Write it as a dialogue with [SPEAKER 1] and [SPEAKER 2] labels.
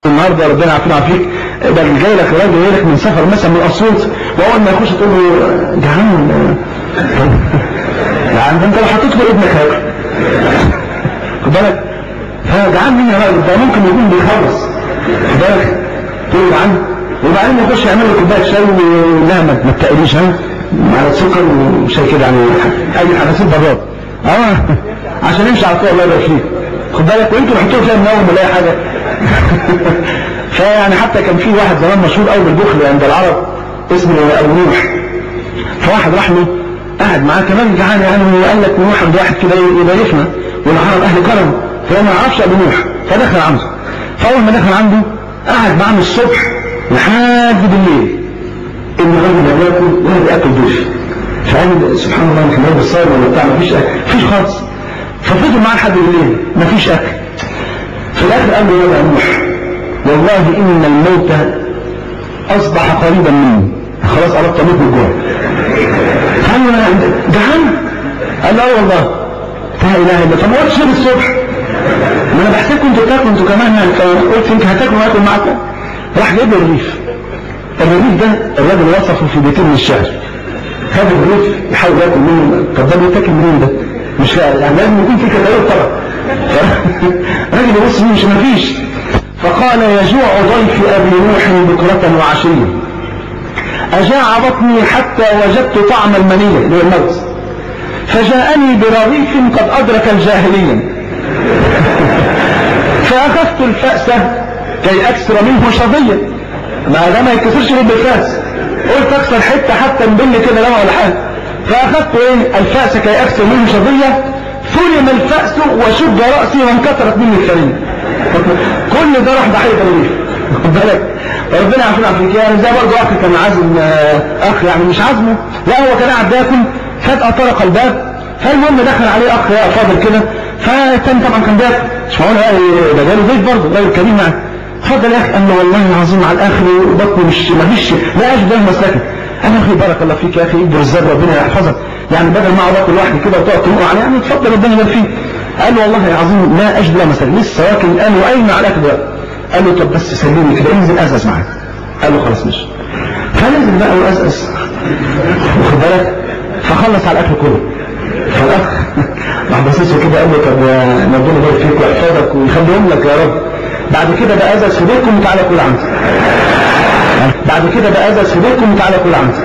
[SPEAKER 1] النهارده ربنا يعافينا ويعافيك، ده جاي لك راجل جاي لك من سفر مثلا من اسيوط، واول ما يخش تقول له جعان يعني انت لو حطيت له ابنك هياكل، خد بالك، فجعان مين يا راجل؟ ده ممكن يكون بيخلص، خد بالك، تقول له جعان، وبعدين يخش يعمل له كوبايه شاي ولا ما تقليش على سكر وشاي كده، يعني اي حاجه براد عشان يمشي على طول. الله يبارك فيك، خد بالك، وانتوا بتحطوا فيها منوم ولا اي حاجه فيعني حتى كان في واحد زمان مشهور قوي بالبخل عند العرب اسمه ابو نوح، فواحد راح له قاعد معاه كمان جعان يعني، وقال لك نروح عند واحد كده يضيفنا، والعرب اهل كرم، فهو ما يعرفش ابو نوح، فدخل عنده، فاول ما دخل عنده قاعد معاه من الصبح لحد بالليل، ان الراجل لا بياكل ولا بياكل ضيف، فقال سبحان الله يمكن الراجل صايم ولا بتاع، مفيش اكل، مفيش خالص، ففضل معاه لحد بالليل مفيش اكل. في الاخر قال له يا ابو نوح والله ان الموت اصبح قريبا مني، خلاص قربت اموت من الجوع. قال له جعان؟ قال له اه والله. لا اله الا الله. طب ما قلتش ليه الصبح؟ ما انا بحسبكم انتوا تاكلوا انتوا كمان، قلت يمكن هتاكلوا واكل معاكم. راح جايب له الرغيف ده الراجل وصفه في بيتين من الشعر، خد الرغيف يحاول ياكل منه، طب ده بيتاكل منين ده؟ مش يعني لازم يكون في كتالوج طبعا. راجل يبص مش مفيش، فقال يجوع ضيف ابي نوح بكرة وعشية، اجاع بطني حتى وجدت طعم المنية اللي هو الموت، فجاءني برغيف قد ادرك الجاهلية فاخذت الفأس كي اكسر منه شظية، ما ده ما يكسرش منه بالفأس، قلت اكسر حتة حتى نبل كده لما ولا حاجة، فاخذت الفأس كي اكسر منه شظية، ثلم الفأس وشج رأسي وانكسرت مني الثرية. كل ده راح ضحية الرغيف، خد بالك، ربنا يعافينا ويعافيك. يعني زي برضه اخ كان عازم اخ، يعني مش عازمه، لا هو كان قاعد بياكل، فجأة طرق الباب، فالمهم دخل عليه اخ يا فاضل كده، فالتاني طبعا كان بياكل، مش معقول ده جاله ضيف برضه راجل كريم يعني، اتفضل يا اخي، قال له والله العظيم على الاخر بطني مفيش لا اجد له مسلكه. قال له اخي بارك الله فيك يا اخي، اكبر الزاد ربنا يحفظك، يعني بدل ما اقعد اكل لوحدي كده وتقعد تنقع عليه، يعني اتفضل ربنا يبارك فيك. قال له والله العظيم لا اجد له مسلكه، لسه واكل الان وقايم على الاكل ده. قال له طب بس سلمني كده، انزل ازأز معاك. قال له خلاص ماشي، فنزل بقى وازأز، واخد بالك، فخلص على الاكل كله، فالاخ راح باصص كده قال له طب ربنا يبارك فيك ويحفظك ويخليهم لك يا رب، بعد كده بقى ازأز في بيتكم وتعالى كل عندي، بعد كده بقى ازأز في بيتكم وتعالى كل عندي.